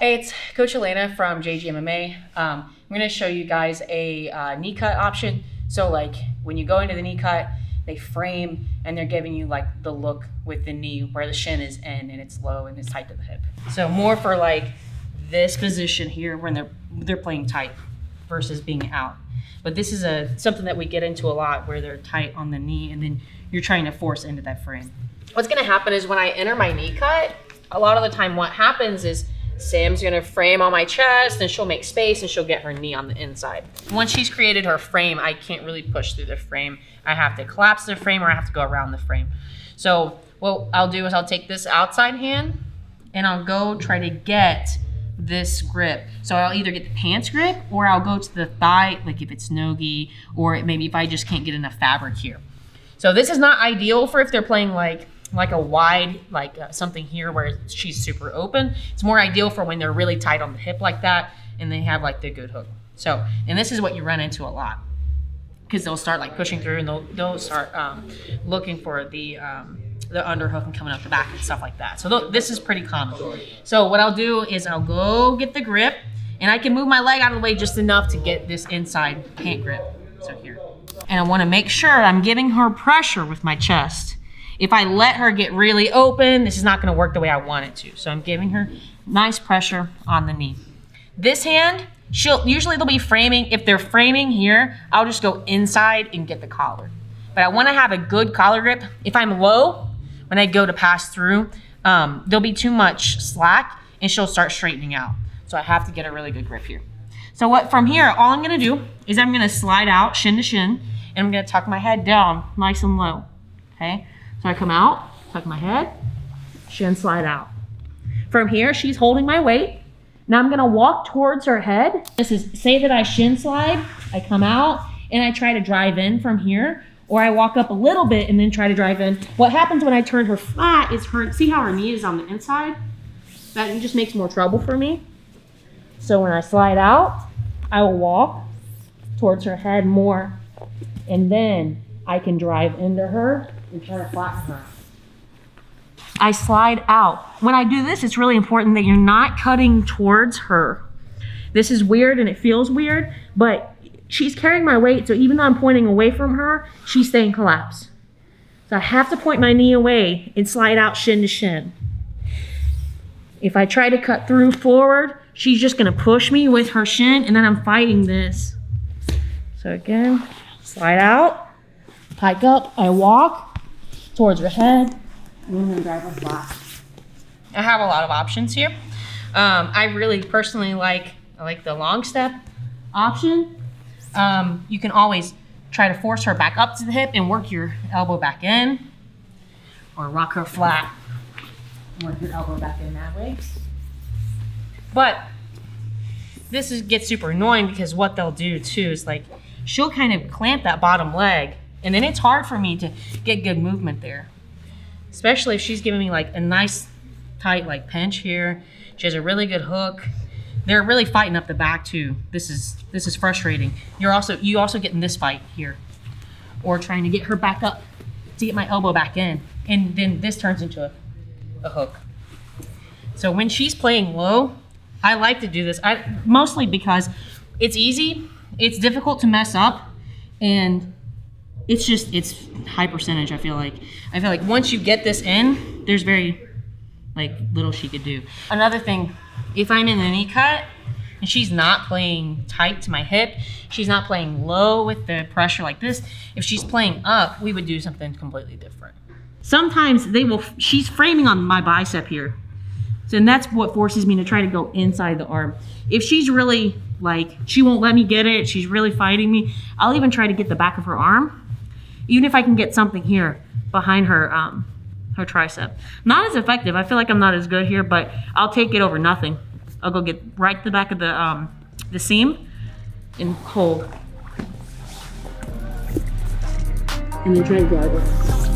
Hey, it's Coach Alannah from JG MMA. I'm going to show you guys a knee cut option. So like when you go into the knee cut, they frame and they're giving you like the look with the knee where the shin is in and it's low and it's tight to the hip. So more for like this position here when they're playing tight versus being out. But this is something that we get into a lot where they're tight on the knee and then you're trying to force into that frame. What's going to happen is when I enter my knee cut, a lot of the time what happens is Sam's gonna frame on my chest and she'll make space and she'll get her knee on the inside. Once she's created her frame, I can't really push through the frame. I have to collapse the frame or I have to go around the frame. So what I'll do is I'll take this outside hand and I'll go try to get this grip. So I'll either get the pants grip or I'll go to the thigh, like if it's no-gi, or maybe if I just can't get enough fabric here. So this is not ideal for if they're playing like a wide, something here where she's super open. It's more ideal for when they're really tight on the hip like that and they have like the good hook. So, and this is what you run into a lot because they'll start like pushing through and they'll start looking for the underhook and coming up the back and stuff like that. So this is pretty common. So what I'll do is I'll go get the grip and I can move my leg out of the way just enough to get this inside pant grip. So here. And I want to make sure I'm giving her pressure with my chest. If I let her get really open, this is not going to work the way I want it to. So I'm giving her nice pressure on the knee. This hand, usually they'll be framing. If they're framing here, I'll just go inside and get the collar. But I want to have a good collar grip. If I'm low, when I go to pass through, there'll be too much slack and she'll start straightening out. So I have to get a really good grip here. So from here, all I'm going to do is I'm going to slide out shin to shin and I'm going to tuck my head down nice and low. Okay. So I come out, tuck my head, shin slide out. From here, she's holding my weight. Now I'm gonna walk towards her head. This is, say that I shin slide, I come out and I try to drive in from here, or I walk up a little bit and then try to drive in. What happens when I turn her flat is see how her knee is on the inside? That just makes more trouble for me. So when I slide out, I will walk towards her head more, and then I can drive into her and try to flatten her. I slide out. When I do this, it's really important that you're not cutting towards her. This is weird and it feels weird, but she's carrying my weight, so even though I'm pointing away from her, she's staying collapsed. So I have to point my knee away and slide out shin to shin. If I try to cut through forward, she's just gonna push me with her shin and then I'm fighting this. So again, slide out, hike up, I walk towards her head, and I'm gonna drive her flat. I have a lot of options here. I really personally I like the long step option. You can always try to force her back up to the hip and work your elbow back in, or rock her flat, work your elbow back in that way. But this gets super annoying because what they'll do too is she'll kind of clamp that bottom leg. And then it's hard for me to get good movement there, especially if she's giving me a nice tight pinch here. She has a really good hook. They're really fighting up the back too. This is frustrating. You also get in this fight here, or trying to get her back up to get my elbow back in, and then this turns into a hook. So when she's playing low, I like to do this. Mostly because it's easy, it's difficult to mess up, and it's high percentage. I feel like once you get this in, there's very little she could do. Another thing, if I'm in the knee cut and she's not playing tight to my hip, she's not playing low with the pressure like this, if she's playing up, we would do something completely different. Sometimes she's framing on my bicep here. So, and that's what forces me to try to go inside the arm. If she's really she won't let me get it, she's really fighting me, I'll even try to get the back of her arm. Even if I can get something here behind her her tricep. Not as effective. I feel like I'm not as good here, but I'll take it over nothing. I'll go get right to the back of the seam and hold. And then try to drive it.